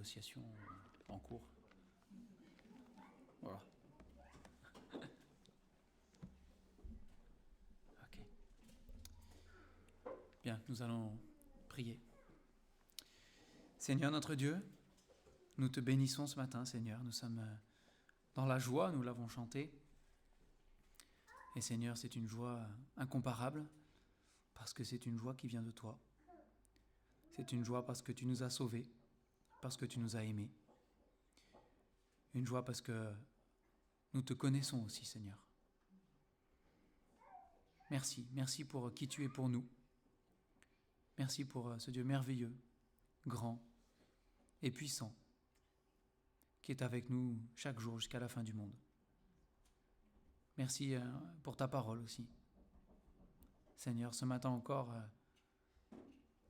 négociations en cours. Voilà. Ok. Bien, nous allons prier. Seigneur notre Dieu, nous te bénissons ce matin, Seigneur. Nous sommes dans la joie, nous l'avons chanté. Et Seigneur, c'est une joie incomparable parce que c'est une joie qui vient de toi. C'est une joie parce que tu nous as sauvés, parce que tu nous as aimés. Une joie parce que nous te connaissons aussi, Seigneur. Merci, merci pour qui tu es pour nous. Merci pour ce Dieu merveilleux, grand et puissant, qui est avec nous chaque jour jusqu'à la fin du monde. Merci pour ta parole aussi. Seigneur, ce matin encore,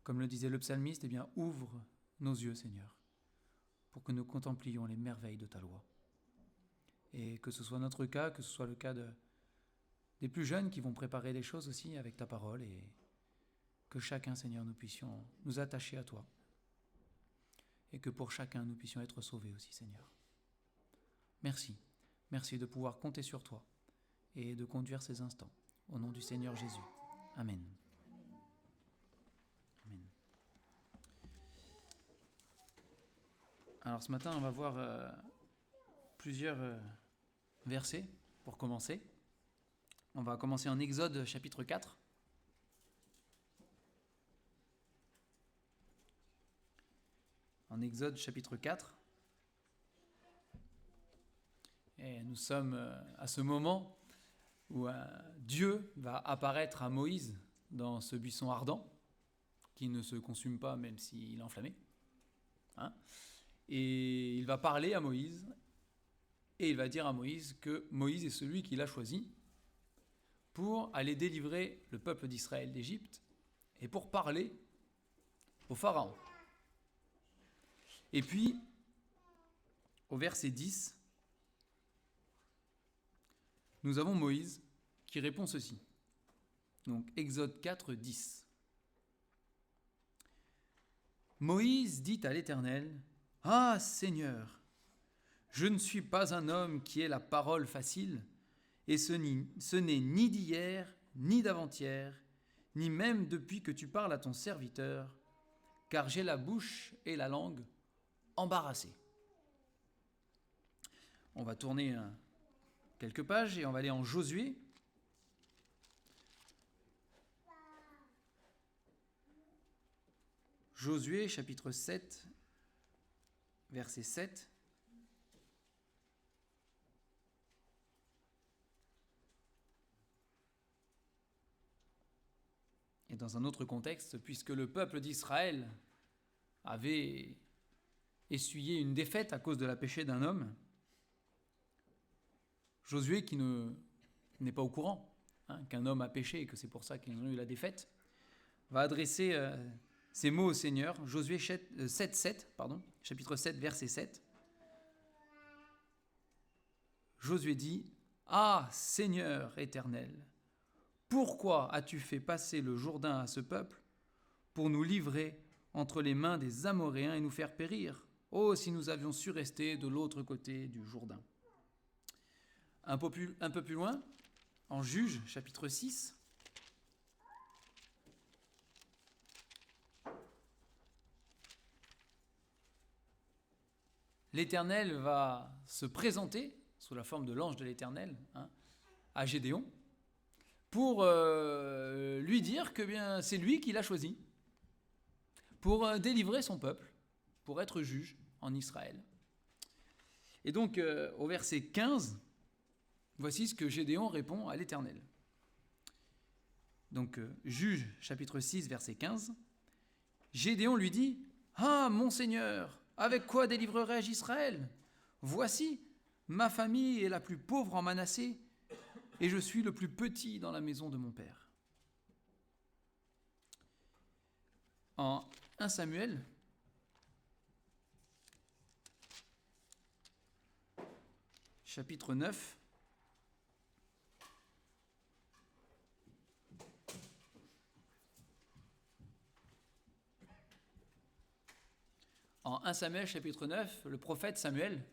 comme le disait le psalmiste, eh bien, ouvre nos yeux, Seigneur, pour que nous contemplions les merveilles de ta loi. Et que ce soit notre cas, que ce soit le cas des plus jeunes qui vont préparer les choses aussi avec ta parole, et que chacun, Seigneur, nous puissions nous attacher à toi. Et que pour chacun, nous puissions être sauvés aussi, Seigneur. Merci. Merci de pouvoir compter sur toi et de conduire ces instants. Au nom du Seigneur Jésus. Amen. Amen. Alors ce matin, on va voir plusieurs versets pour commencer. On va commencer en Exode chapitre 4. En Exode chapitre 4. Et nous sommes à ce moment où Dieu va apparaître à Moïse dans ce buisson ardent, qui ne se consume pas même s'il est enflammé. Et il va parler à Moïse, et il va dire à Moïse que Moïse est celui qu'il a choisi pour aller délivrer le peuple d'Israël d'Égypte et pour parler au Pharaon. Et puis, au verset 10, nous avons Moïse qui répond ceci. Donc, Exode 4, 10. Moïse dit à l'Éternel, « Ah, Seigneur, je ne suis pas un homme qui ait la parole facile, et ce n'est ni d'hier, ni d'avant-hier, ni même depuis que tu parles à ton serviteur, car j'ai la bouche et la langue embarrassées. » On va tourner quelques pages et on va aller en Josué. Josué, chapitre 7, verset 7. Et dans un autre contexte, puisque le peuple d'Israël avait essuyé une défaite à cause de la péché d'un homme, Josué, qui n'est pas au courant qu'un homme a péché et que c'est pour ça qu'ils ont eu la défaite, va adresser ces mots au Seigneur. Josué 7, chapitre 7, verset 7. Josué dit, « Ah, Seigneur éternel, pourquoi as-tu fait passer le Jourdain à ce peuple pour nous livrer entre les mains des Amoréens et nous faire périr? Oh, si nous avions su rester de l'autre côté du Jourdain. » Un peu plus loin, en Juges, chapitre 6, l'Éternel va se présenter sous la forme de l'ange de l'Éternel à Gédéon pour lui dire que bien, c'est lui qui l'a choisi pour délivrer son peuple, pour être juge en Israël. Et donc, au verset 15, voici ce que Gédéon répond à l'Éternel. Donc, Juges, chapitre 6, verset 15. Gédéon lui dit, « Ah, mon Seigneur, avec quoi délivrerai-je Israël? Voici, ma famille est la plus pauvre en Manassé, et je suis le plus petit dans la maison de mon père. » En 1 Samuel, chapitre 9, en 1 Samuel chapitre 9, le prophète Samuel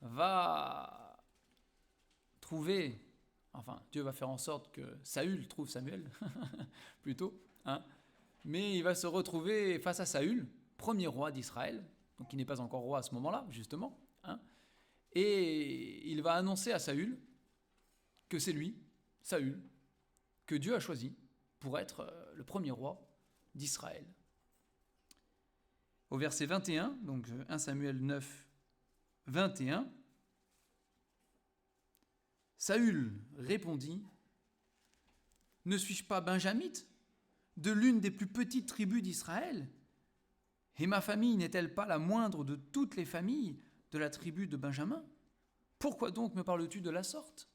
va trouver, enfin Dieu va faire en sorte que Saül trouve Samuel, plutôt, hein, mais il va se retrouver face à Saül, premier roi d'Israël, donc qui n'est pas encore roi à ce moment-là, justement, hein, et il va annoncer à Saül que c'est lui, Saül, que Dieu a choisi pour être le premier roi d'Israël. Au verset 21, donc 1 Samuel 9, 21, Saül répondit : « Ne suis-je pas benjamite, de l'une des plus petites tribus d'Israël ? Et ma famille n'est-elle pas la moindre de toutes les familles de la tribu de Benjamin ? Pourquoi donc me parles-tu de la sorte ? »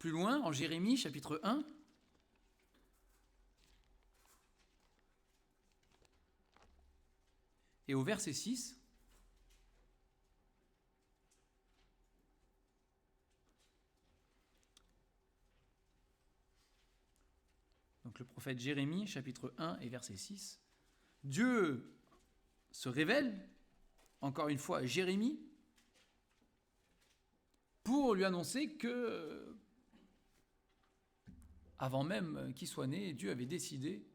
Plus loin, en Jérémie, chapitre 1, et au verset 6, donc le prophète Jérémie, chapitre 1 et verset 6, Dieu se révèle, encore une fois, à Jérémie, pour lui annoncer que, avant même qu'il soit né, Dieu avait décidé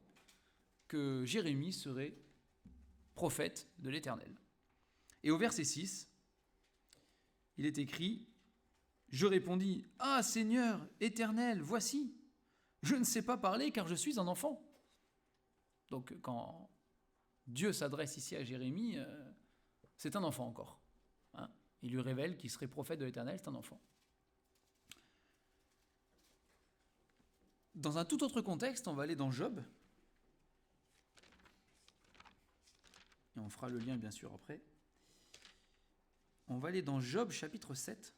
que Jérémie serait prophète de l'Éternel. Et au verset 6, il est écrit : « Je répondis : Ah, Seigneur éternel, voici, je ne sais pas parler car je suis un enfant. » Donc quand Dieu s'adresse ici à Jérémie, c'est un enfant encore. Hein, il lui révèle qu'il serait prophète de l'Éternel, c'est un enfant. Dans un tout autre contexte, on va aller dans Job. Et on fera le lien bien sûr après. On va aller dans Job chapitre 7.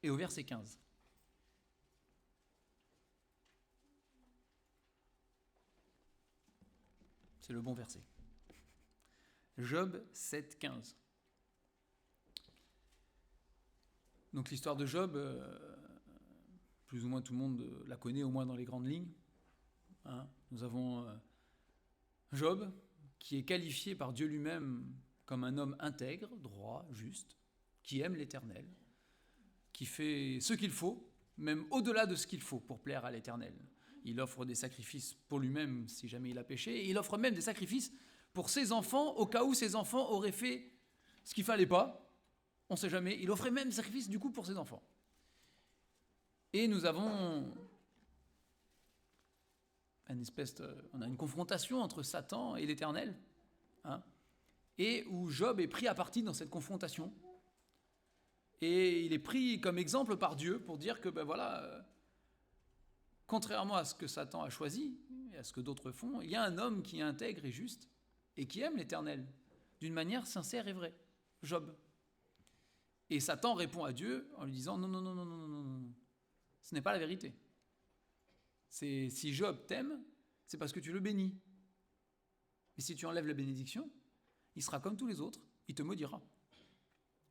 Et au verset 15. C'est le bon verset. Job 7, 15. Donc l'histoire de Job, plus ou moins tout le monde la connaît, au moins dans les grandes lignes. Hein, nous avons Job, qui est qualifié par Dieu lui-même comme un homme intègre, droit, juste, qui aime l'Éternel, qui fait ce qu'il faut, même au-delà de ce qu'il faut pour plaire à l'Éternel. Il offre des sacrifices pour lui-même si jamais il a péché, et il offre même des sacrifices pour ses enfants, au cas où ses enfants auraient fait ce qu'il ne fallait pas. On ne sait jamais. Il offrait même des sacrifices du coup pour ses enfants. Et nous avons on a une confrontation entre Satan et l'Éternel, hein, et où Job est pris à partie dans cette confrontation. Et il est pris comme exemple par Dieu pour dire que, contrairement à ce que Satan a choisi, et à ce que d'autres font, il y a un homme qui est intègre et juste, et qui aime l'Éternel, d'une manière sincère et vraie, Job. Et Satan répond à Dieu en lui disant « Non, non, non, non, non, non, non, ce n'est pas la vérité. Si Job t'aime, c'est parce que tu le bénis. Mais si tu enlèves la bénédiction, il sera comme tous les autres, il te maudira. »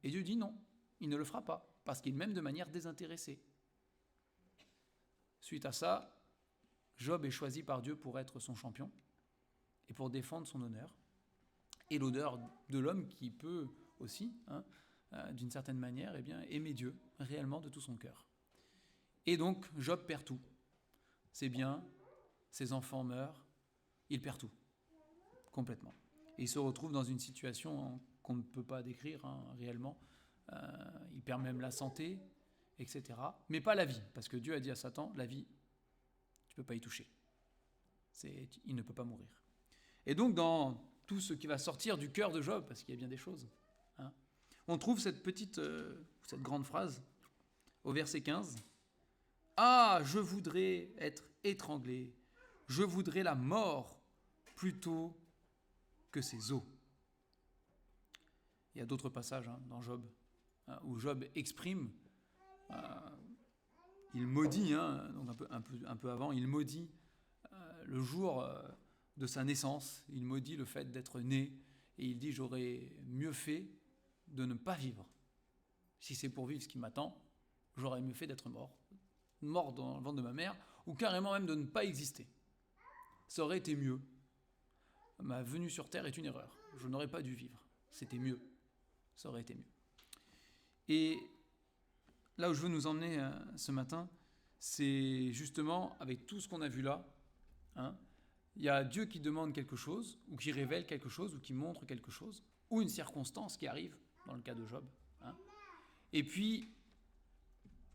Et Dieu dit non, il ne le fera pas, parce qu'il m'aime de manière désintéressée. Suite à ça, Job est choisi par Dieu pour être son champion et pour défendre son honneur et l'honneur de l'homme qui peut aussi, d'une certaine manière, aimer Dieu réellement de tout son cœur. Et donc, Job perd tout. Ses biens, ses enfants meurent, il perd tout, complètement. Et il se retrouve dans une situation qu'on ne peut pas décrire réellement. Il perd même la santé, etc. Mais pas la vie, parce que Dieu a dit à Satan, la vie, tu ne peux pas y toucher. Il ne peut pas mourir. Et donc, dans tout ce qui va sortir du cœur de Job, parce qu'il y a bien des choses, on trouve cette grande phrase au verset 15. « Ah, je voudrais être étranglé, je voudrais la mort plutôt que ses os. » Il y a d'autres passages dans Job, où Job exprime, il maudit, donc un peu avant, il maudit le jour de sa naissance, il maudit le fait d'être né, et il dit « J'aurais mieux fait de ne pas vivre Si c'est pour vivre ce qui m'attend, j'aurais mieux fait d'être mort dans le ventre de ma mère, ou carrément même de ne pas exister. Ça aurait été mieux. Ma venue sur Terre est une erreur. Je n'aurais pas dû vivre. C'était mieux. Ça aurait été mieux. Et là où je veux nous emmener ce matin, c'est justement avec tout ce qu'on a vu là, il y a Dieu qui demande quelque chose, ou qui révèle quelque chose, ou qui montre quelque chose, ou une circonstance qui arrive, dans le cas de Job. Et puis,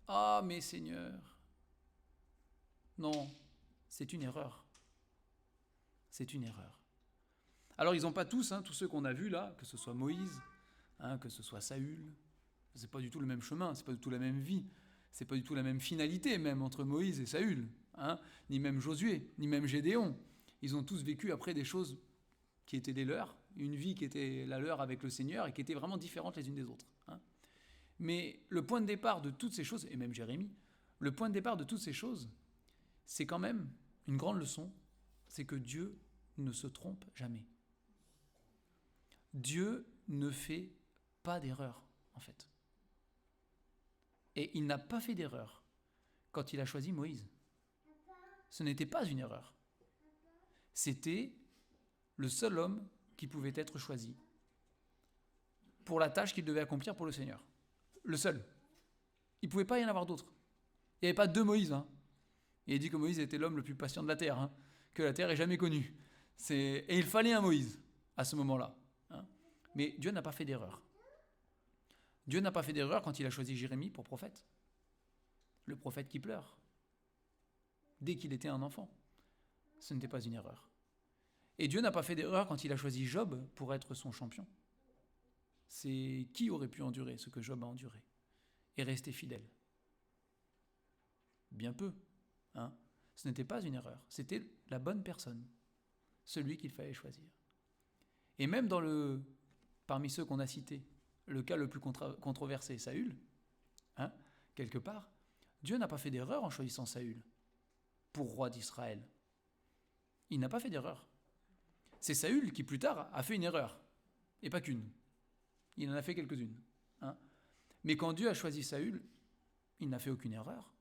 ah mais Seigneur, non, c'est une erreur. C'est une erreur. Alors ils n'ont pas tous, tous ceux qu'on a vus là, que ce soit Moïse, que ce soit Saül, c'est pas du tout le même chemin, c'est pas du tout la même vie, c'est pas du tout la même finalité même entre Moïse et Saül, ni même Josué, ni même Gédéon. Ils ont tous vécu après des choses qui étaient des leurs, une vie qui était la leur avec le Seigneur et qui était vraiment différente les unes des autres. Mais le point de départ de toutes ces choses, et même Jérémie, le point de départ de toutes ces choses, c'est quand même une grande leçon, c'est que Dieu ne se trompe jamais. Dieu ne fait pas d'erreur, en fait. Et il n'a pas fait d'erreur quand il a choisi Moïse. Ce n'était pas une erreur. C'était le seul homme qui pouvait être choisi pour la tâche qu'il devait accomplir pour le Seigneur. Le seul. Il ne pouvait pas y en avoir d'autres. Il n'y avait pas deux Moïse. Il dit que Moïse était l'homme le plus patient de la terre, que la terre ait jamais connu. Et il fallait un Moïse à ce moment-là. Mais Dieu n'a pas fait d'erreur. Dieu n'a pas fait d'erreur quand il a choisi Jérémie pour prophète. Le prophète qui pleure. Dès qu'il était un enfant. Ce n'était pas une erreur. Et Dieu n'a pas fait d'erreur quand il a choisi Job pour être son champion. C'est qui aurait pu endurer ce que Job a enduré et rester fidèle? Bien peu. Ce n'était pas une erreur. C'était la bonne personne. Celui qu'il fallait choisir. Et même parmi ceux qu'on a cités, le cas le plus controversé, Saül, quelque part, Dieu n'a pas fait d'erreur en choisissant Saül pour roi d'Israël. Il n'a pas fait d'erreur. C'est Saül qui, plus tard, a fait une erreur. Et pas qu'une. Il en a fait quelques-unes. Mais quand Dieu a choisi Saül, il n'a fait aucune erreur.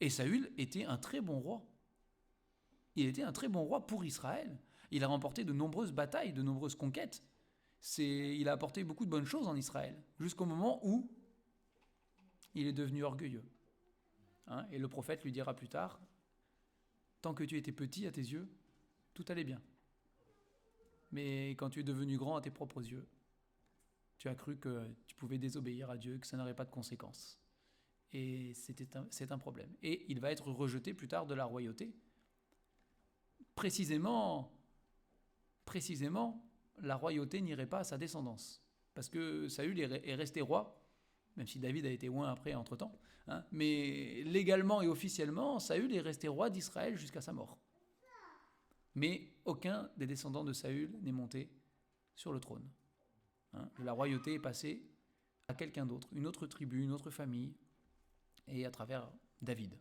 Et Saül était un très bon roi. Il était un très bon roi pour Israël. Il a remporté de nombreuses batailles, de nombreuses conquêtes. Il a apporté beaucoup de bonnes choses en Israël, jusqu'au moment où il est devenu orgueilleux. Et le prophète lui dira plus tard, « Tant que tu étais petit à tes yeux, tout allait bien. Mais quand tu es devenu grand à tes propres yeux, tu as cru que tu pouvais désobéir à Dieu, que ça n'aurait pas de conséquences. Et c'est un problème. Et il va être rejeté plus tard de la royauté. Précisément, la royauté n'irait pas à sa descendance. Parce que Saül est resté roi, même si David a été oint après entre-temps. Mais légalement et officiellement, Saül est resté roi d'Israël jusqu'à sa mort. Mais aucun des descendants de Saül n'est monté sur le trône. La royauté est passée à quelqu'un d'autre, une autre tribu, une autre famille, et à travers David.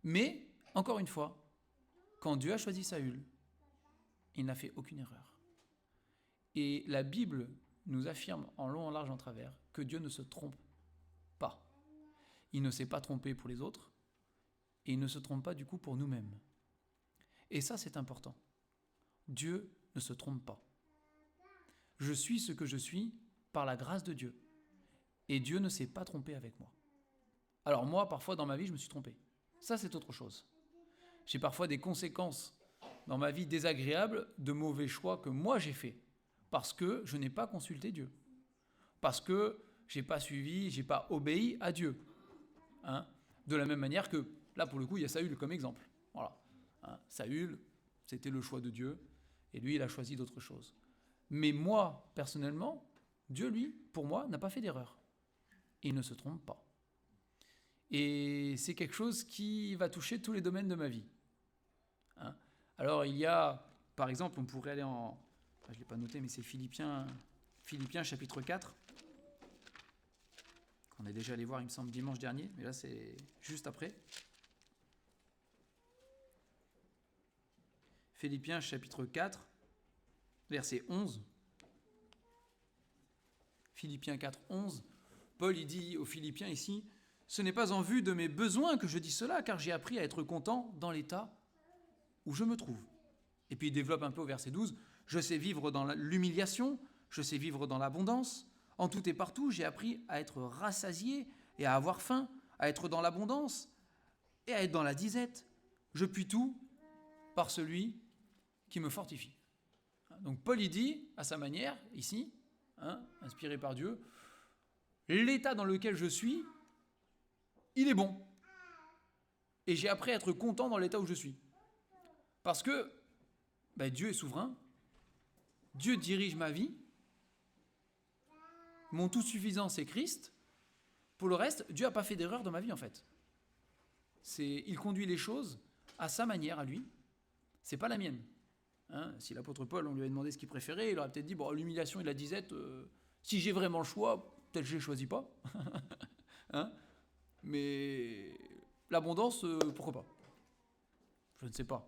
Mais, encore une fois, quand Dieu a choisi Saül, il n'a fait aucune erreur. Et la Bible nous affirme en long, en large, en travers que Dieu ne se trompe pas. Il ne s'est pas trompé pour les autres, et il ne se trompe pas du coup pour nous-mêmes. Et ça, c'est important. Dieu ne se trompe pas. Je suis ce que je suis par la grâce de Dieu. Et Dieu ne s'est pas trompé avec moi. Alors moi, parfois dans ma vie, je me suis trompé. Ça, c'est autre chose. J'ai parfois des conséquences dans ma vie désagréables de mauvais choix que moi j'ai faits. Parce que je n'ai pas consulté Dieu. Parce que je n'ai pas suivi, je n'ai pas obéi à Dieu. De la même manière que, là pour le coup, il y a Saül comme exemple. Voilà. Saül, c'était le choix de Dieu. Et lui, il a choisi d'autres choses. Mais moi, personnellement, Dieu, lui, pour moi, n'a pas fait d'erreur. Il ne se trompe pas. Et c'est quelque chose qui va toucher tous les domaines de ma vie. Alors, il y a, par exemple, on pourrait aller je ne l'ai pas noté, mais c'est Philippiens chapitre 4, qu'on est déjà allé voir, il me semble, dimanche dernier, mais là, c'est juste après. Philippiens chapitre 4, verset 11. Philippiens 4, 11. Paul, il dit aux Philippiens ici, « Ce n'est pas en vue de mes besoins que je dis cela, car j'ai appris à être content dans l'état où je me trouve. » Et puis il développe un peu au verset 12, « Je sais vivre dans l'humiliation, je sais vivre dans l'abondance. En tout et partout, j'ai appris à être rassasié et à avoir faim, à être dans l'abondance et à être dans la disette. Je puis tout par celui qui me fortifie. » Donc Paul, il dit, à sa manière, ici, inspiré par Dieu, l'état dans lequel je suis, il est bon. Et j'ai appris à être content dans l'état où je suis. Parce que Dieu est souverain, Dieu dirige ma vie, mon tout suffisant c'est Christ. Pour le reste, Dieu n'a pas fait d'erreur dans ma vie en fait. Il conduit les choses à sa manière, à lui. C'est pas la mienne. Si l'apôtre Paul, on lui avait demandé ce qu'il préférait, il aurait peut-être dit, l'humiliation et la disette, si j'ai vraiment le choix, peut-être que je ne les choisis pas. Mais l'abondance, pourquoi pas? Je ne sais pas.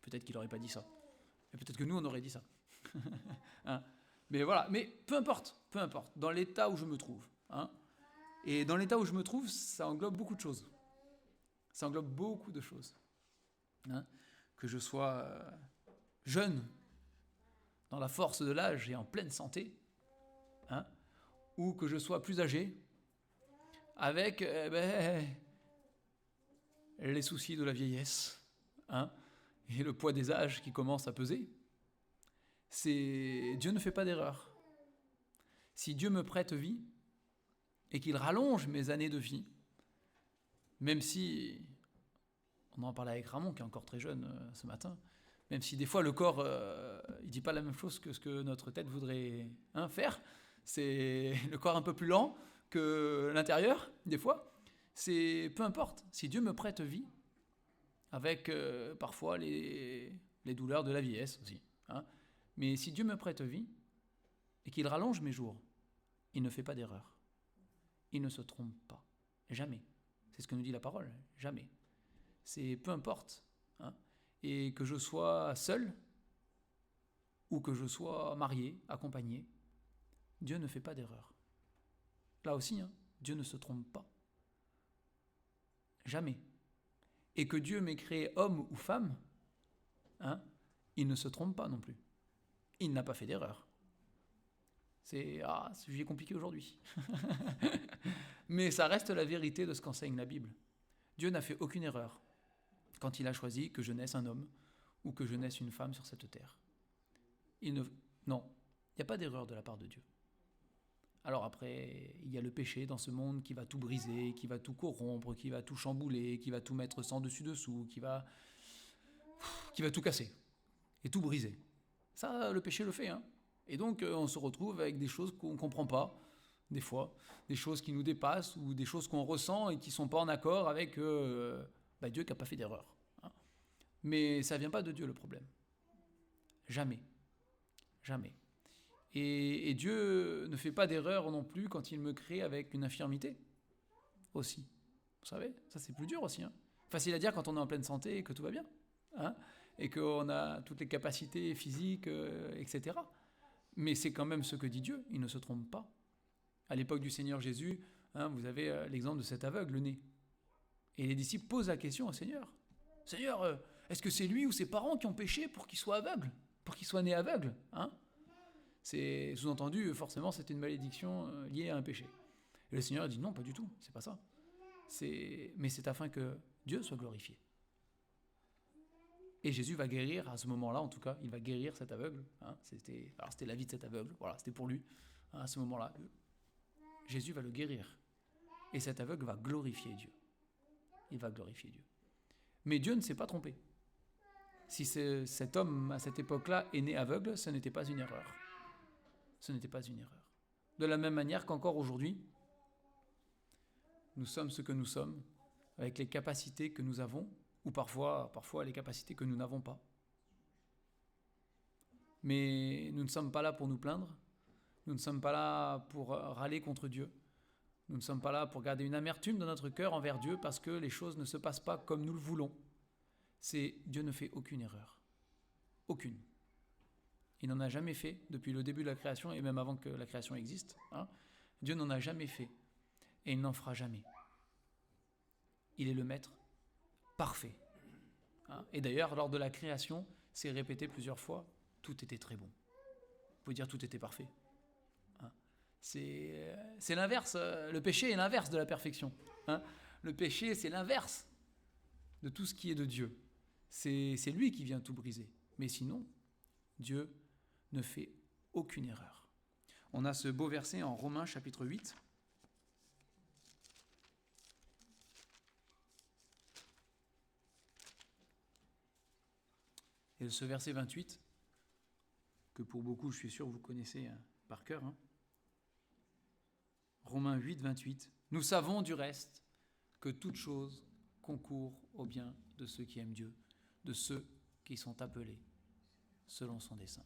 Peut-être qu'il n'aurait pas dit ça. Et peut-être que nous, on aurait dit ça. Mais voilà. Mais peu importe. Dans l'état où je me trouve. Et dans l'état où je me trouve, ça englobe beaucoup de choses. Ça englobe beaucoup de choses. Que je sois jeune, dans la force de l'âge et en pleine santé, ou que je sois plus âgé, avec les soucis de la vieillesse, et le poids des âges qui commence à peser. Dieu ne fait pas d'erreur. Si Dieu me prête vie et qu'il rallonge mes années de vie, même si, on en parlait avec Ramon qui est encore très jeune ce matin, même si des fois le corps il dit pas la même chose que ce que notre tête voudrait faire, c'est le corps un peu plus lent que l'intérieur des fois. C'est peu importe. Si Dieu me prête vie, avec parfois les douleurs de la vieillesse aussi, mais si Dieu me prête vie et qu'il rallonge mes jours, il ne fait pas d'erreur. Il ne se trompe pas. Jamais. C'est ce que nous dit la parole. Jamais. C'est peu importe. Et que je sois seul ou que je sois marié, accompagné, Dieu ne fait pas d'erreur. Là aussi, Dieu ne se trompe pas. Jamais. Et que Dieu m'ait créé homme ou femme, il ne se trompe pas non plus. Il n'a pas fait d'erreur. C'est un sujet compliqué aujourd'hui. Mais ça reste la vérité de ce qu'enseigne la Bible. Dieu n'a fait aucune erreur quand il a choisi que je naisse un homme ou que je naisse une femme sur cette terre. Non, il n'y a pas d'erreur de la part de Dieu. Alors après, il y a le péché dans ce monde qui va tout briser, qui va tout corrompre, qui va tout chambouler, qui va tout mettre sans dessus-dessous, qui va tout casser et tout briser. Ça, le péché le fait. Et donc, on se retrouve avec des choses qu'on ne comprend pas, des fois, des choses qui nous dépassent ou des choses qu'on ressent et qui ne sont pas en accord avec Dieu qui n'a pas fait d'erreur. Mais ça ne vient pas de Dieu le problème. Jamais. Jamais. Et Dieu ne fait pas d'erreur non plus quand il me crée avec une infirmité aussi. Vous savez, ça c'est plus dur aussi. Facile à dire quand on est en pleine santé et que tout va bien. Et qu'on a toutes les capacités physiques, etc. Mais c'est quand même ce que dit Dieu, il ne se trompe pas. À l'époque du Seigneur Jésus, vous avez l'exemple de cet aveugle-né. Et les disciples posent la question au Seigneur. Seigneur, est-ce que c'est lui ou ses parents qui ont péché pour qu'il soit aveugle, pour qu'il soit né aveugle? C'est sous-entendu, forcément, c'était une malédiction liée à un péché. Et le Seigneur a dit non, pas du tout, c'est pas ça. Mais c'est afin que Dieu soit glorifié. Et Jésus va guérir, à ce moment-là en tout cas, il va guérir cet aveugle. C'était la vie de cet aveugle, voilà, c'était pour lui, à ce moment-là. Jésus va le guérir. Et cet aveugle va glorifier Dieu. Il va glorifier Dieu. Mais Dieu ne s'est pas trompé. Si cet homme, à cette époque-là, est né aveugle, ce n'était pas une erreur. Ce n'était pas une erreur. De la même manière qu'encore aujourd'hui, nous sommes ce que nous sommes, avec les capacités que nous avons, ou parfois les capacités que nous n'avons pas. Mais nous ne sommes pas là pour nous plaindre, nous ne sommes pas là pour râler contre Dieu, nous ne sommes pas là pour garder une amertume dans notre cœur envers Dieu parce que les choses ne se passent pas comme nous le voulons. Dieu ne fait aucune erreur. Aucune. Il n'en a jamais fait depuis le début de la création et même avant que la création existe. Dieu n'en a jamais fait. et il n'en fera jamais. Il est le maître parfait. Et d'ailleurs, lors de la création, c'est répété plusieurs fois, tout était très bon. On peut dire tout était parfait. C'est l'inverse, le péché est l'inverse de la perfection. Le péché, c'est l'inverse de tout ce qui est de Dieu. C'est lui qui vient tout briser. Mais sinon, Dieu ne fait aucune erreur. On a ce beau verset en Romains chapitre 8. Et ce verset 28, que pour beaucoup, je suis sûr, vous connaissez par cœur. Romains 8, 28. Nous savons du reste que toute chose concourt au bien de ceux qui aiment Dieu, de ceux qui sont appelés selon son dessein.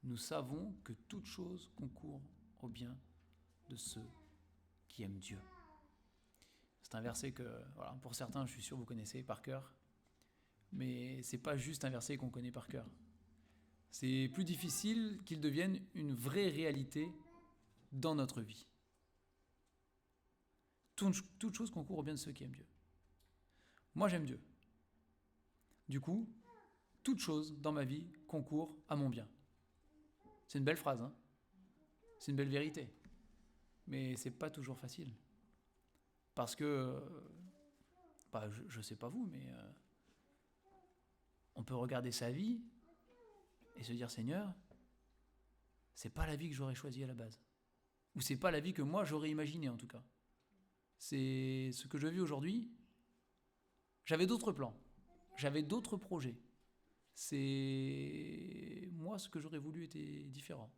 Nous savons que toute chose concourt au bien de ceux qui aiment Dieu. C'est un verset que, voilà, pour certains, je suis sûr, vous connaissez par cœur. Mais ce n'est pas juste un verset qu'on connaît par cœur. C'est plus difficile qu'il devienne une vraie réalité dans notre vie. Toute chose concourt au bien de ceux qui aiment Dieu. Moi, j'aime Dieu. Du coup, toute chose dans ma vie concourt à mon bien. C'est une belle phrase, hein ? C'est une belle vérité. Mais c'est pas toujours facile. Parce que, je sais pas vous, mais on peut regarder sa vie et se dire, Seigneur, c'est pas la vie que j'aurais choisie à la base. Ou c'est pas la vie que moi j'aurais imaginée en tout cas. C'est ce que je vis aujourd'hui. J'avais d'autres plans. J'avais d'autres projets. C'est moi, ce que j'aurais voulu était différent.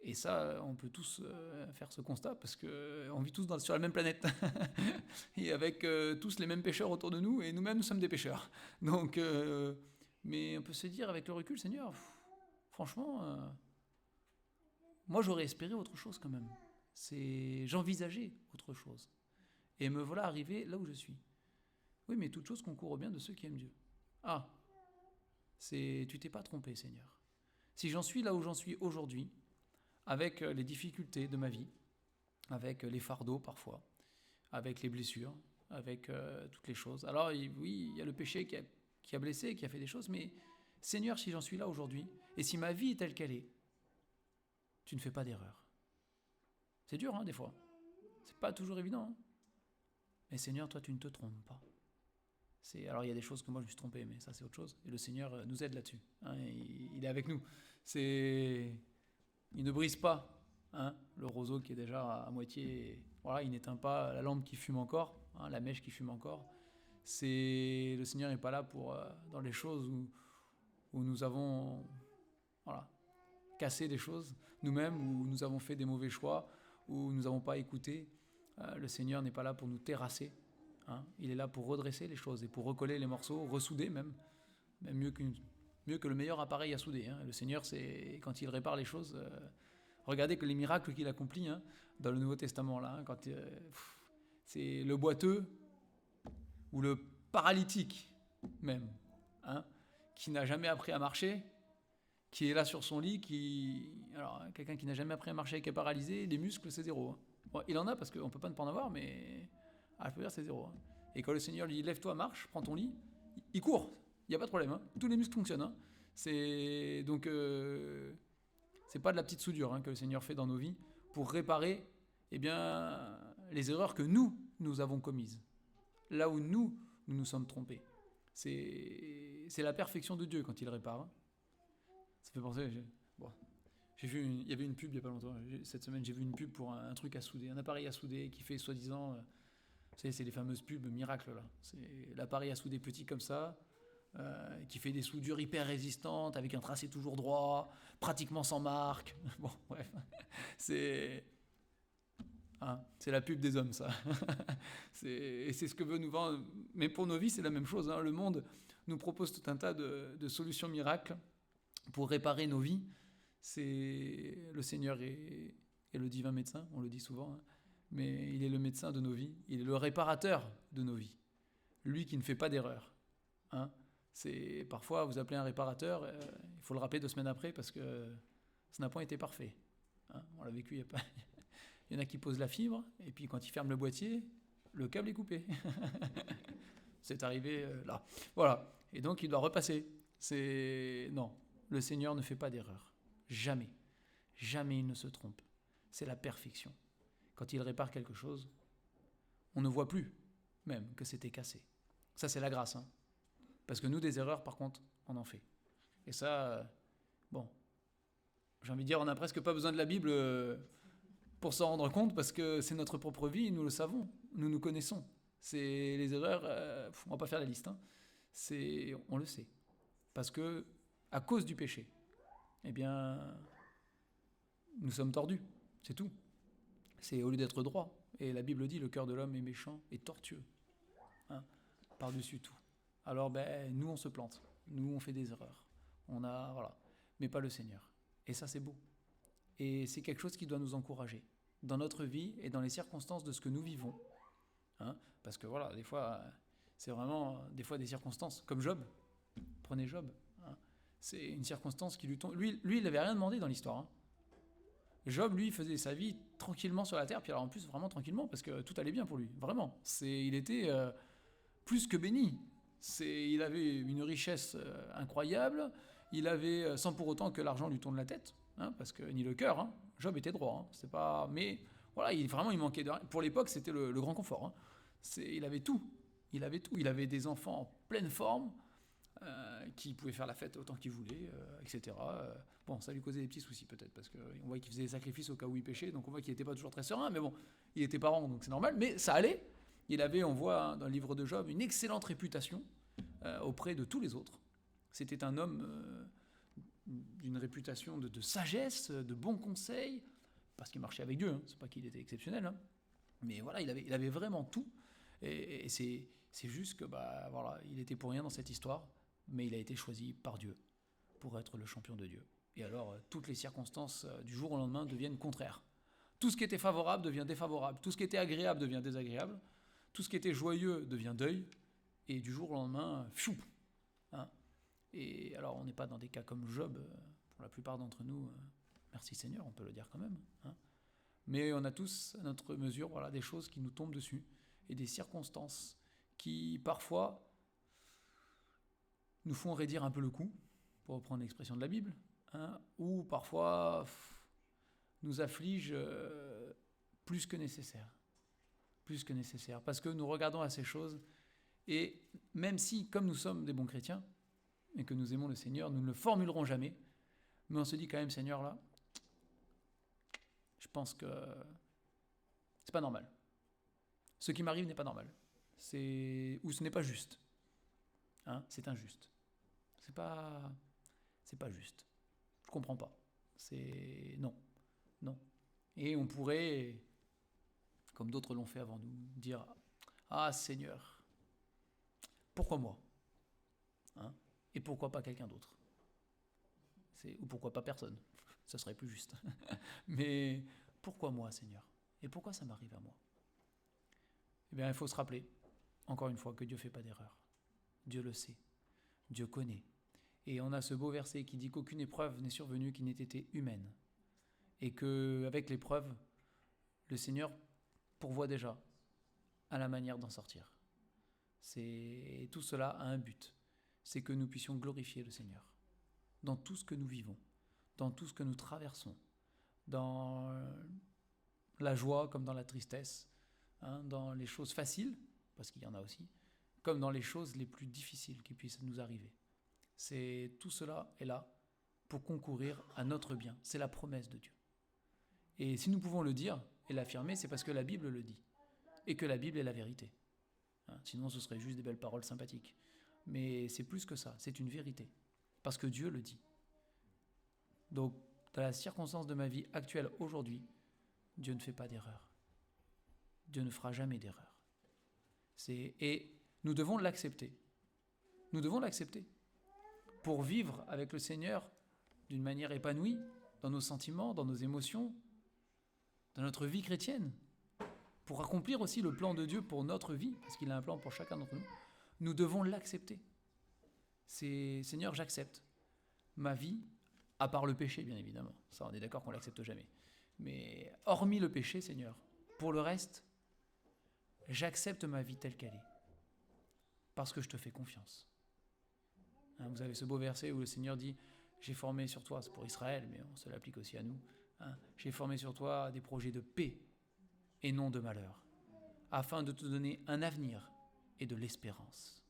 Et ça, on peut tous faire ce constat parce qu'on vit tous sur la même planète et avec tous les mêmes pécheurs autour de nous et nous-mêmes, nous sommes des pécheurs. Donc, mais on peut se dire avec le recul, Seigneur, franchement, moi j'aurais espéré autre chose quand même. J'envisageais autre chose. Et me voilà arrivé là où je suis. Oui, mais toute chose concourt au bien de ceux qui aiment Dieu. Ah, tu t'es pas trompé, Seigneur. Si j'en suis là où j'en suis aujourd'hui, avec les difficultés de ma vie, avec les fardeaux parfois, avec les blessures, avec toutes les choses. Alors oui, il y a le péché qui a blessé, qui a fait des choses, mais Seigneur, si j'en suis là aujourd'hui, et si ma vie est telle qu'elle est, tu ne fais pas d'erreur. C'est dur, des fois. C'est pas toujours évident. Mais Seigneur, toi, tu ne te trompes pas. Alors il y a des choses que moi je me suis trompé, mais ça c'est autre chose. Et le Seigneur nous aide là-dessus. Il est avec nous. Il ne brise pas le roseau qui est déjà à moitié. Voilà, il n'éteint pas la lampe qui fume encore, la mèche qui fume encore. Le Seigneur n'est pas là pour dans les choses où nous avons cassé des choses nous-mêmes, où nous avons fait des mauvais choix, où nous n'avons pas écouté. Le Seigneur n'est pas là pour nous terrasser. Il est là pour redresser les choses et pour recoller les morceaux, ressouder même mieux que le meilleur appareil à souder. Le Seigneur, c'est quand il répare les choses. Regardez que les miracles qu'il accomplit dans le Nouveau Testament, là, quand c'est le boiteux ou le paralytique même, qui n'a jamais appris à marcher, qui est là sur son lit, alors quelqu'un qui n'a jamais appris à marcher et qui est paralysé, les muscles c'est zéro. Bon, il en a parce qu'on ne peut pas ne pas en avoir, mais je peux dire c'est zéro. Et quand le Seigneur lui dit lève-toi, marche, prends ton lit, il court, il n'y a pas de problème. Tous les muscles fonctionnent. Donc c'est pas de la petite soudure que le Seigneur fait dans nos vies pour réparer les erreurs que nous avons commises. Là où nous sommes trompés. C'est la perfection de Dieu quand il répare. Ça fait penser... il y avait une pub il n'y a pas longtemps. Cette semaine, j'ai vu une pub pour un truc à souder, un appareil à souder qui fait soi-disant... vous savez, c'est les fameuses pubs miracles là. C'est l'appareil à souder petit comme ça, qui fait des soudures hyper résistantes, avec un tracé toujours droit, pratiquement sans marque. Bon, bref. C'est la pub des hommes, ça. C'est ce que veut nous vendre. Mais pour nos vies, c'est la même chose. Le monde nous propose tout un tas de solutions miracles pour réparer nos vies. Le Seigneur est le divin médecin, on le dit souvent, mais il est le médecin de nos vies. Il est le réparateur de nos vies. Lui qui ne fait pas d'erreur. Parfois, vous appelez un réparateur, il faut le rappeler 2 semaines après parce que ça n'a pas été parfait. On l'a vécu il Il y en a qui posent la fibre, et puis quand ils ferment le boîtier, le câble est coupé. C'est arrivé là. Voilà. Et donc il doit repasser. Non, le Seigneur ne fait pas d'erreur. Jamais. Jamais il ne se trompe. C'est la perfection. Quand il répare quelque chose, on ne voit plus même que c'était cassé. Ça, c'est la grâce. Hein. Parce que nous, des erreurs, par contre, on en fait. Et ça, bon, j'ai envie de dire, on n'a presque pas besoin de la Bible pour s'en rendre compte, parce que c'est notre propre vie, nous le savons, nous nous connaissons. C'est les erreurs, on va pas faire la liste. Hein. On le sait. Parce que, à cause du péché, eh bien, nous sommes tordus. C'est tout. C'est au lieu d'être droit. Et la Bible dit, le cœur de l'homme est méchant et tortueux. Hein, par-dessus tout. Alors, nous, on se plante. Nous, on fait des erreurs. Voilà. Mais pas le Seigneur. Et ça, c'est beau. Et c'est quelque chose qui doit nous encourager dans notre vie et dans les circonstances de ce que nous vivons. Hein, parce que voilà, des fois, c'est vraiment des circonstances. Comme Job. Prenez Job. Hein, c'est une circonstance qui lui tombe. Lui, il n'avait rien demandé dans l'histoire. Hein. Job, lui, faisait sa vie tranquillement sur la terre, puis alors en plus, vraiment tranquillement, parce que tout allait bien pour lui. Vraiment. Il était plus que béni. Il avait une richesse incroyable. Il avait, sans pour autant que l'argent lui tourne la tête, hein, parce que ni le cœur. Hein, Job était droit. Hein, c'est pas. Mais voilà, vraiment, il manquait de rien. Pour l'époque, c'était le grand confort. Hein. Il avait tout. Il avait tout. Il avait des enfants en pleine forme, qui pouvaient faire la fête autant qu'ils voulaient, etc. Bon, ça lui causait des petits soucis peut-être, parce qu'on voit qu'il faisait des sacrifices au cas où il péchait, donc on voit qu'il n'était pas toujours très serein, mais bon, il était parent, donc c'est normal, mais ça allait. Il avait, on voit hein, dans le livre de Job, une excellente réputation auprès de tous les autres. C'était un homme d'une réputation de sagesse, de bons conseils, parce qu'il marchait avec Dieu, hein, c'est pas qu'il était exceptionnel, hein, mais voilà, il avait vraiment tout, et c'est juste que voilà, il était pour rien dans cette histoire, mais il a été choisi par Dieu pour être le champion de Dieu. Et alors, toutes les circonstances du jour au lendemain deviennent contraires. Tout ce qui était favorable devient défavorable. Tout ce qui était agréable devient désagréable. Tout ce qui était joyeux devient deuil. Et du jour au lendemain, fiou. Hein. Et alors, on n'est pas dans des cas comme Job, pour la plupart d'entre nous. Merci Seigneur, on peut le dire quand même. Hein. Mais on a tous, à notre mesure, voilà, des choses qui nous tombent dessus. Et des circonstances qui, parfois, nous font raidir un peu le coup, pour reprendre l'expression de la Bible, hein, ou parfois nous affligent plus que nécessaire. Plus que nécessaire. Parce que nous regardons à ces choses, et même si, comme nous sommes des bons chrétiens, et que nous aimons le Seigneur, nous ne le formulerons jamais, mais on se dit quand même, Seigneur, là, je pense que c'est pas normal. Ce qui m'arrive n'est pas normal. Ou ce n'est pas juste. Hein, c'est injuste. C'est pas juste. Je comprends pas. Non. Et on pourrait, comme d'autres l'ont fait avant nous, dire ah Seigneur, pourquoi moi, hein, et pourquoi pas quelqu'un d'autre, ou pourquoi pas personne, ça serait plus juste. Mais pourquoi moi Seigneur, et pourquoi ça m'arrive à moi? Eh bien il faut se rappeler encore une fois que Dieu fait pas d'erreur. Dieu le sait, Dieu connaît. Et on a ce beau verset qui dit qu'aucune épreuve n'est survenue qui n'ait été humaine. Et qu'avec l'épreuve, le Seigneur pourvoit déjà à la manière d'en sortir. Tout cela a un but. C'est que nous puissions glorifier le Seigneur. Dans tout ce que nous vivons, dans tout ce que nous traversons, dans la joie comme dans la tristesse, hein, dans les choses faciles, parce qu'il y en a aussi, comme dans les choses les plus difficiles qui puissent nous arriver. Tout cela est là pour concourir à notre bien. C'est la promesse de Dieu. Et si nous pouvons le dire et l'affirmer, c'est parce que la Bible le dit. Et que la Bible est la vérité. Hein, sinon, ce serait juste des belles paroles sympathiques. Mais c'est plus que ça, c'est une vérité. Parce que Dieu le dit. Donc, dans la circonstance de ma vie actuelle aujourd'hui, Dieu ne fait pas d'erreur. Dieu ne fera jamais d'erreur. Et nous devons l'accepter. Nous devons l'accepter. Pour vivre avec le Seigneur d'une manière épanouie, dans nos sentiments, dans nos émotions, dans notre vie chrétienne, pour accomplir aussi le plan de Dieu pour notre vie, parce qu'il a un plan pour chacun d'entre nous, nous devons l'accepter. Seigneur, j'accepte ma vie, à part le péché, bien évidemment. Ça, on est d'accord qu'on ne l'accepte jamais. Mais hormis le péché, Seigneur, pour le reste, j'accepte ma vie telle qu'elle est, parce que je te fais confiance. Hein, vous avez ce beau verset où le Seigneur dit « J'ai formé sur toi », c'est pour Israël, mais on se l'applique aussi à nous, hein, « J'ai formé sur toi des projets de paix et non de malheur, afin de te donner un avenir et de l'espérance. »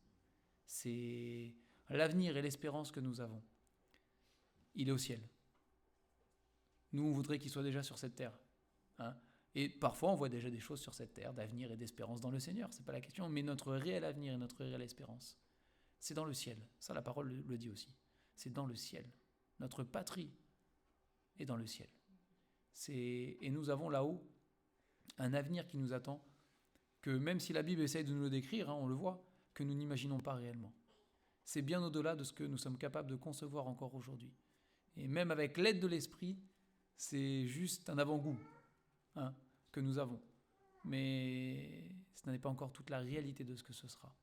C'est l'avenir et l'espérance que nous avons. Il est au ciel. Nous, on voudrait qu'il soit déjà sur cette terre. Hein. Et parfois, on voit déjà des choses sur cette terre, d'avenir et d'espérance dans le Seigneur. C'est pas la question, mais notre réel avenir et notre réelle espérance, c'est dans le ciel. Ça, la parole le dit aussi. C'est dans le ciel. Notre patrie est dans le ciel. Et nous avons là-haut un avenir qui nous attend, que même si la Bible essaye de nous le décrire, hein, on le voit, que nous n'imaginons pas réellement. C'est bien au-delà de ce que nous sommes capables de concevoir encore aujourd'hui. Et même avec l'aide de l'Esprit, c'est juste un avant-goût, hein, que nous avons. Mais ce n'est pas encore toute la réalité de ce que ce sera.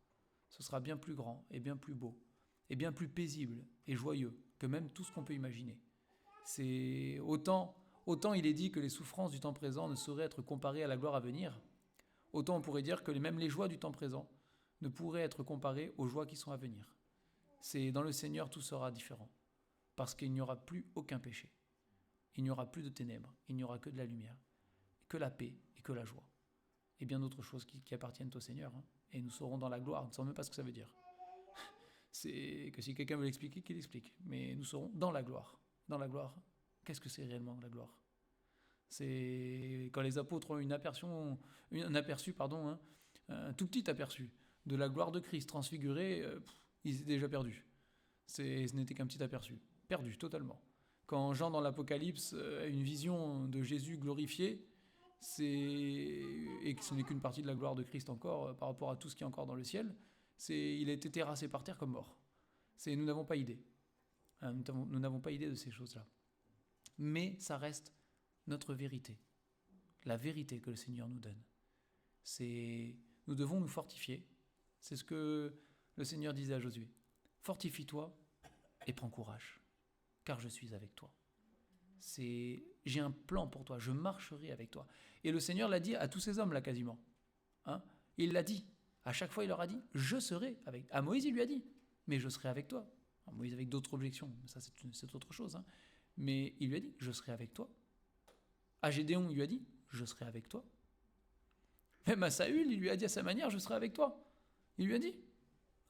Ce sera bien plus grand et bien plus beau et bien plus paisible et joyeux que même tout ce qu'on peut imaginer. C'est autant il est dit que les souffrances du temps présent ne sauraient être comparées à la gloire à venir, autant on pourrait dire que même les joies du temps présent ne pourraient être comparées aux joies qui sont à venir. C'est dans le Seigneur tout sera différent, parce qu'il n'y aura plus aucun péché. Il n'y aura plus de ténèbres, il n'y aura que de la lumière, que la paix et que la joie. Et bien d'autres choses qui appartiennent au Seigneur. Hein. Et nous serons dans la gloire, nous ne savons même pas ce que ça veut dire. C'est que si quelqu'un veut l'expliquer, qu'il l'explique. Mais nous serons dans la gloire. Dans la gloire, qu'est-ce que c'est réellement la gloire? C'est quand les apôtres ont un aperçu, hein, un tout petit aperçu de la gloire de Christ transfigurée, ils étaient déjà perdus. Ce n'était qu'un petit aperçu, perdu totalement. Quand Jean dans l'Apocalypse a une vision de Jésus glorifié, et que ce n'est qu'une partie de la gloire de Christ encore par rapport à tout ce qui est encore dans le ciel, il a été terrassé par terre comme mort. Nous n'avons pas idée. Hein, nous n'avons pas idée de ces choses-là. Mais ça reste notre vérité. La vérité que le Seigneur nous donne. Nous devons nous fortifier. C'est ce que le Seigneur disait à Josué. Fortifie-toi et prends courage, car je suis avec toi. J'ai un plan pour toi, je marcherai avec toi. Et le Seigneur l'a dit à tous ces hommes-là quasiment. Hein, il l'a dit. À chaque fois, il leur a dit, je serai avec. À Moïse, il lui a dit, mais je serai avec toi. Alors, Moïse avec d'autres objections, ça c'est autre chose. Hein. Mais il lui a dit, je serai avec toi. À Gédéon, il lui a dit, je serai avec toi. Même à Saül, il lui a dit à sa manière, je serai avec toi. Il lui a dit.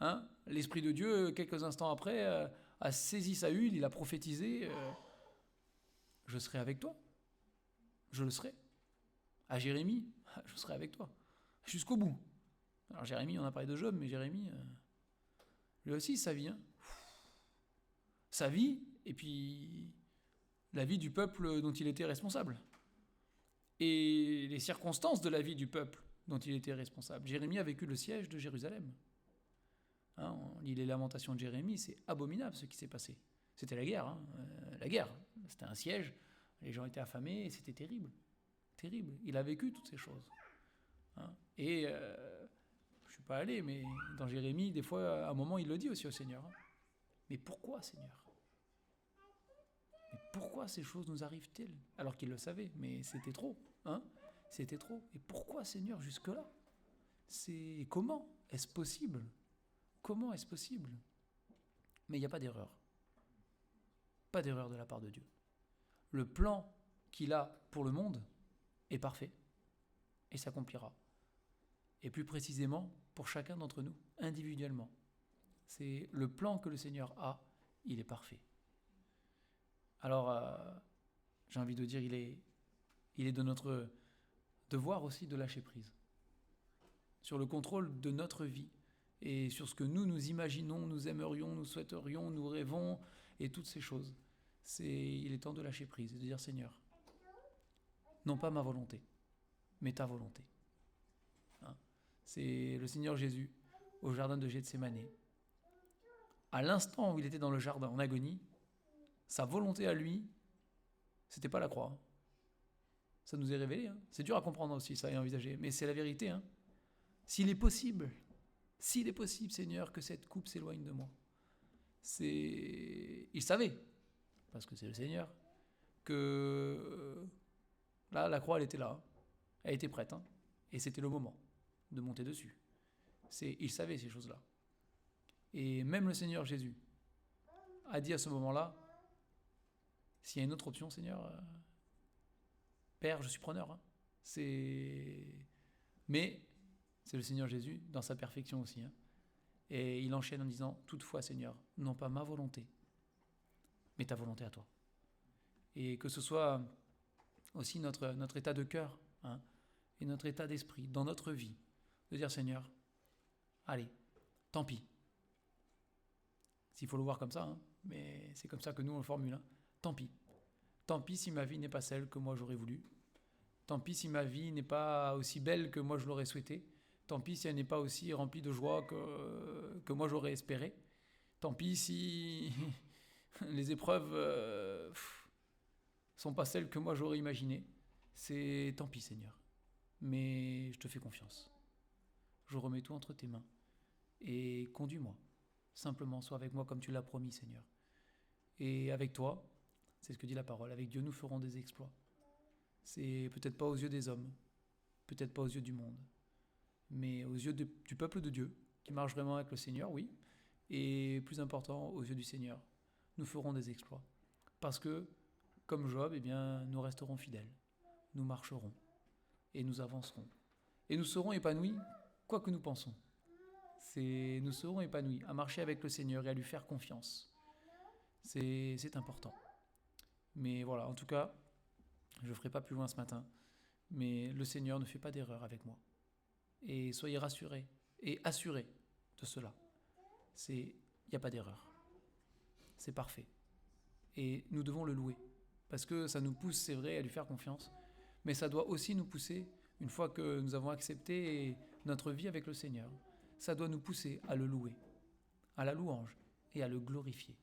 Hein, l'Esprit de Dieu, quelques instants après, a saisi Saül, il a prophétisé, je serai avec toi. Je le serai. À Jérémie, je serai avec toi. Jusqu'au bout. Alors Jérémie, on a parlé de Job, mais Jérémie, lui aussi, sa vie. Hein. Sa vie, et puis la vie du peuple dont il était responsable. Et les circonstances de la vie du peuple dont il était responsable. Jérémie a vécu le siège de Jérusalem. Hein, on lit les lamentations de Jérémie, c'est abominable ce qui s'est passé. C'était la guerre. Hein, la guerre. C'était un siège, les gens étaient affamés, et c'était terrible. Terrible. Il a vécu toutes ces choses. Hein, et je ne suis pas allé, mais dans Jérémie, des fois, à un moment, il le dit aussi au Seigneur. Hein. Mais pourquoi, Seigneur? Mais pourquoi ces choses nous arrivent-elles? Alors qu'il le savait, mais c'était trop. Hein, c'était trop. Et pourquoi, Seigneur, jusque-là? Comment est-ce possible? Comment est-ce possible? Mais il n'y a pas d'erreur. Pas d'erreur de la part de Dieu. Le plan qu'il a pour le monde est parfait et s'accomplira. Et plus précisément, pour chacun d'entre nous, individuellement. C'est le plan que le Seigneur a, il est parfait. Alors, j'ai envie de dire, il est de notre devoir aussi de lâcher prise sur le contrôle de notre vie et sur ce que nous imaginons, nous aimerions, nous souhaiterions, nous rêvons et toutes ces choses. Il est temps de lâcher prise et de dire, Seigneur, non pas ma volonté, mais ta volonté. Hein, c'est le Seigneur Jésus au jardin de Gethsémane. À l'instant où il était dans le jardin en agonie, sa volonté à lui, c'était pas la croix. Hein. Ça nous est révélé. Hein. C'est dur à comprendre aussi, ça, et envisager, mais c'est la vérité. Hein. S'il est possible, Seigneur, que cette coupe s'éloigne de moi. Il savait, parce que c'est le Seigneur, que Là, la croix, elle était là. Hein. Elle était prête. Hein. Et c'était le moment de monter dessus. Il savait ces choses-là. Et même le Seigneur Jésus a dit à ce moment-là, s'il y a une autre option, Seigneur, Père, je suis preneur. Hein. Mais c'est le Seigneur Jésus dans sa perfection aussi. Hein. Et il enchaîne en disant, toutefois, Seigneur, non pas ma volonté, mais ta volonté à toi. Et que ce soit aussi notre état de cœur, hein, et notre état d'esprit dans notre vie, de dire, Seigneur, allez, tant pis. S'il faut le voir comme ça, hein, mais c'est comme ça que nous on le formule. Hein. Tant pis. Tant pis si ma vie n'est pas celle que moi j'aurais voulu. Tant pis si ma vie n'est pas aussi belle que moi je l'aurais souhaité. Tant pis si elle n'est pas aussi remplie de joie que moi j'aurais espéré. Tant pis si les épreuves sont pas celles que moi j'aurais imaginées. C'est tant pis, Seigneur. Mais je te fais confiance. Je remets tout entre tes mains. Et conduis-moi. Simplement, sois avec moi comme tu l'as promis, Seigneur. Et avec toi, c'est ce que dit la parole, avec Dieu nous ferons des exploits. C'est peut-être pas aux yeux des hommes, peut-être pas aux yeux du monde, mais aux yeux du peuple de Dieu, qui marche vraiment avec le Seigneur, oui, et plus important, aux yeux du Seigneur, nous ferons des exploits. Parce que, comme Job, eh bien, nous resterons fidèles, nous marcherons, et nous avancerons. Et nous serons épanouis, quoi que nous pensons. Nous serons épanouis à marcher avec le Seigneur et à lui faire confiance. C'est important. Mais voilà, en tout cas, je ne ferai pas plus loin ce matin, mais le Seigneur ne fait pas d'erreur avec moi. Et soyez rassurés et assurés de cela. Il n'y a pas d'erreur. C'est parfait. Et nous devons le louer. Parce que ça nous pousse, c'est vrai, à lui faire confiance. Mais ça doit aussi nous pousser, une fois que nous avons accepté notre vie avec le Seigneur, ça doit nous pousser à le louer, à la louange et à le glorifier.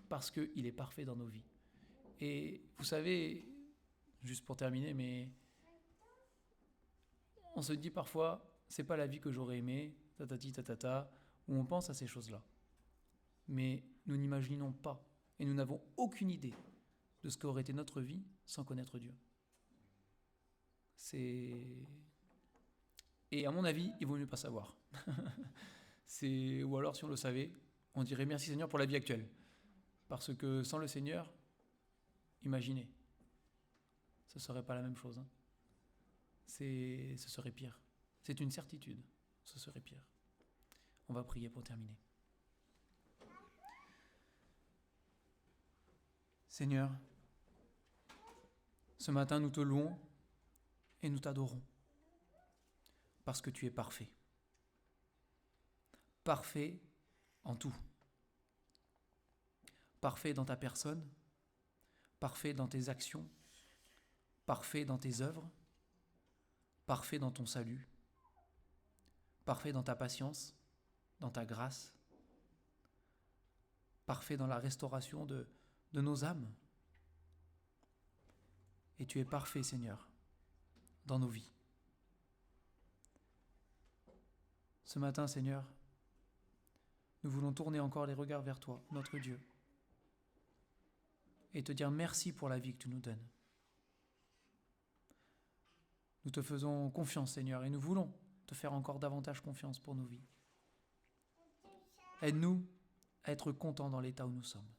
Parce qu'il est parfait dans nos vies. Et vous savez, juste pour terminer, mais on se dit parfois, c'est pas la vie que j'aurais aimée, tatati tatata, où on pense à ces choses-là. Mais nous n'imaginons pas, et nous n'avons aucune idée de ce qu'aurait été notre vie sans connaître Dieu. Et à mon avis, il vaut mieux pas savoir. Ou alors, si on le savait, on dirait merci Seigneur pour la vie actuelle. Parce que sans le Seigneur, imaginez, ce serait pas la même chose. Hein. Ce serait pire. C'est une certitude, ce serait pire. On va prier pour terminer. Seigneur, ce matin nous te louons et nous t'adorons parce que tu es parfait. Parfait en tout. Parfait dans ta personne, parfait dans tes actions, parfait dans tes œuvres, parfait dans ton salut, parfait dans ta patience, dans ta grâce, parfait dans la restauration de nos âmes. Et tu es parfait, Seigneur, dans nos vies. Ce matin, Seigneur, nous voulons tourner encore les regards vers toi, notre Dieu, et te dire merci pour la vie que tu nous donnes. Nous te faisons confiance, Seigneur, et nous voulons te faire encore davantage confiance pour nos vies. Aide-nous à être contents dans l'état où nous sommes.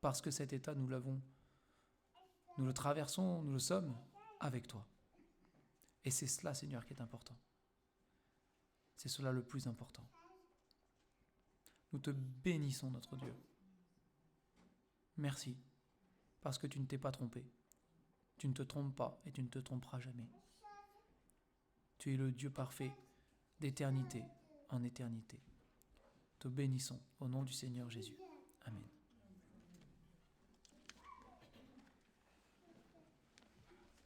Parce que cet état, nous le traversons, nous le sommes avec toi. Et c'est cela, Seigneur, qui est important. C'est cela le plus important. Nous te bénissons, notre Dieu. Merci, parce que tu ne t'es pas trompé. Tu ne te trompes pas et tu ne te tromperas jamais. Tu es le Dieu parfait d'éternité en éternité. Te bénissons au nom du Seigneur Jésus.